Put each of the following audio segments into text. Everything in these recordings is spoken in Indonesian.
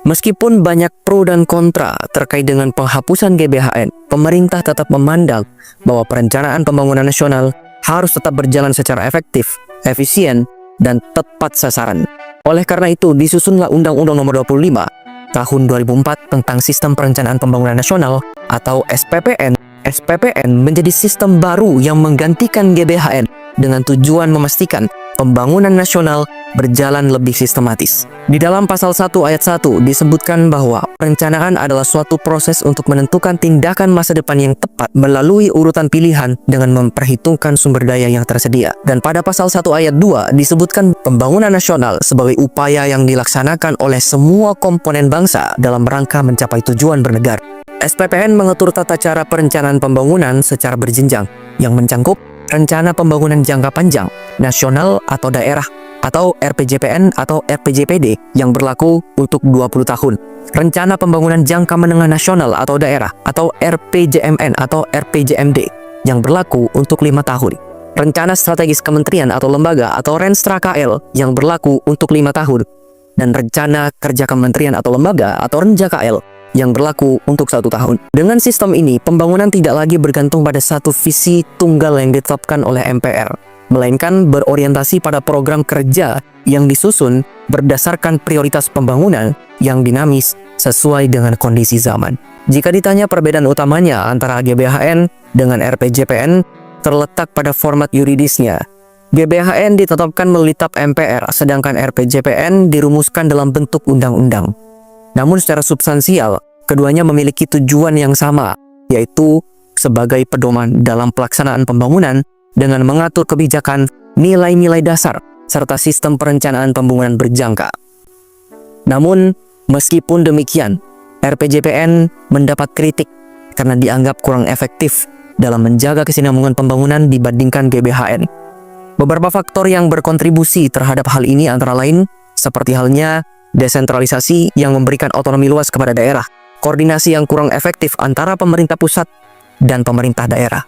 Meskipun banyak pro dan kontra terkait dengan penghapusan GBHN, pemerintah tetap memandang bahwa perencanaan pembangunan nasional harus tetap berjalan secara efektif, efisien, dan tepat sasaran. Oleh karena itu, disusunlah Undang-Undang Nomor 25 Tahun 2004 tentang Sistem Perencanaan Pembangunan Nasional atau SPPN. SPPN menjadi sistem baru yang menggantikan GBHN dengan tujuan memastikan pembangunan nasional berjalan lebih sistematis. Di dalam pasal 1 ayat 1 disebutkan bahwa perencanaan adalah suatu proses untuk menentukan tindakan masa depan yang tepat melalui urutan pilihan dengan memperhitungkan sumber daya yang tersedia. Dan pada pasal 1 ayat 2 disebutkan pembangunan nasional sebagai upaya yang dilaksanakan oleh semua komponen bangsa dalam rangka mencapai tujuan bernegara. SPPN mengatur tata cara perencanaan pembangunan secara berjenjang yang mencangkup rencana pembangunan jangka panjang, nasional atau daerah, atau RPJPN atau RPJPD yang berlaku untuk 20 tahun. Rencana pembangunan jangka menengah nasional atau daerah, atau RPJMN atau RPJMD yang berlaku untuk 5 tahun. Rencana strategis kementerian atau lembaga atau Renstra KL yang berlaku untuk 5 tahun. Dan rencana kerja kementerian atau lembaga atau Renja KL yang berlaku untuk 1 tahun. Dengan sistem ini, pembangunan tidak lagi bergantung pada satu visi tunggal yang ditetapkan oleh MPR, melainkan berorientasi pada program kerja yang disusun berdasarkan prioritas pembangunan yang dinamis sesuai dengan kondisi zaman. Jika ditanya perbedaan utamanya antara GBHN dengan RPJPN, terletak pada format yuridisnya. GBHN ditetapkan melalui TAP MPR, sedangkan RPJPN dirumuskan dalam bentuk undang-undang. Namun secara substansial, keduanya memiliki tujuan yang sama, yaitu sebagai pedoman dalam pelaksanaan pembangunan dengan mengatur kebijakan, nilai-nilai dasar, serta sistem perencanaan pembangunan berjangka. Namun, meskipun demikian, RPJPN mendapat kritik karena dianggap kurang efektif dalam menjaga kesinambungan pembangunan dibandingkan GBHN. Beberapa faktor yang berkontribusi terhadap hal ini antara lain, seperti halnya desentralisasi yang memberikan otonomi luas kepada daerah, koordinasi yang kurang efektif antara pemerintah pusat dan pemerintah daerah.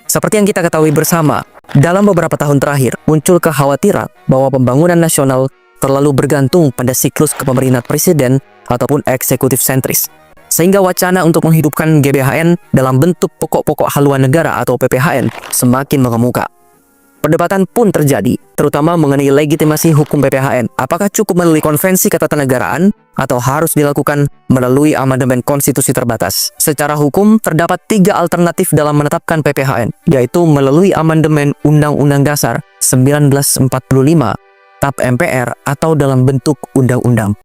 Seperti yang kita ketahui bersama, dalam beberapa tahun terakhir muncul kekhawatiran bahwa pembangunan nasional terlalu bergantung pada siklus kepemimpinan presiden ataupun eksekutif sentris, sehingga wacana untuk menghidupkan GBHN dalam bentuk pokok-pokok haluan negara atau PPHN semakin mengemuka. Perdebatan pun terjadi, terutama mengenai legitimasi hukum PPHN. Apakah cukup melalui konvensi ketatanegaraan atau harus dilakukan melalui amandemen konstitusi terbatas? Secara hukum, terdapat 3 alternatif dalam menetapkan PPHN, yaitu melalui amandemen Undang-Undang Dasar 1945, TAP MPR, atau dalam bentuk undang-undang.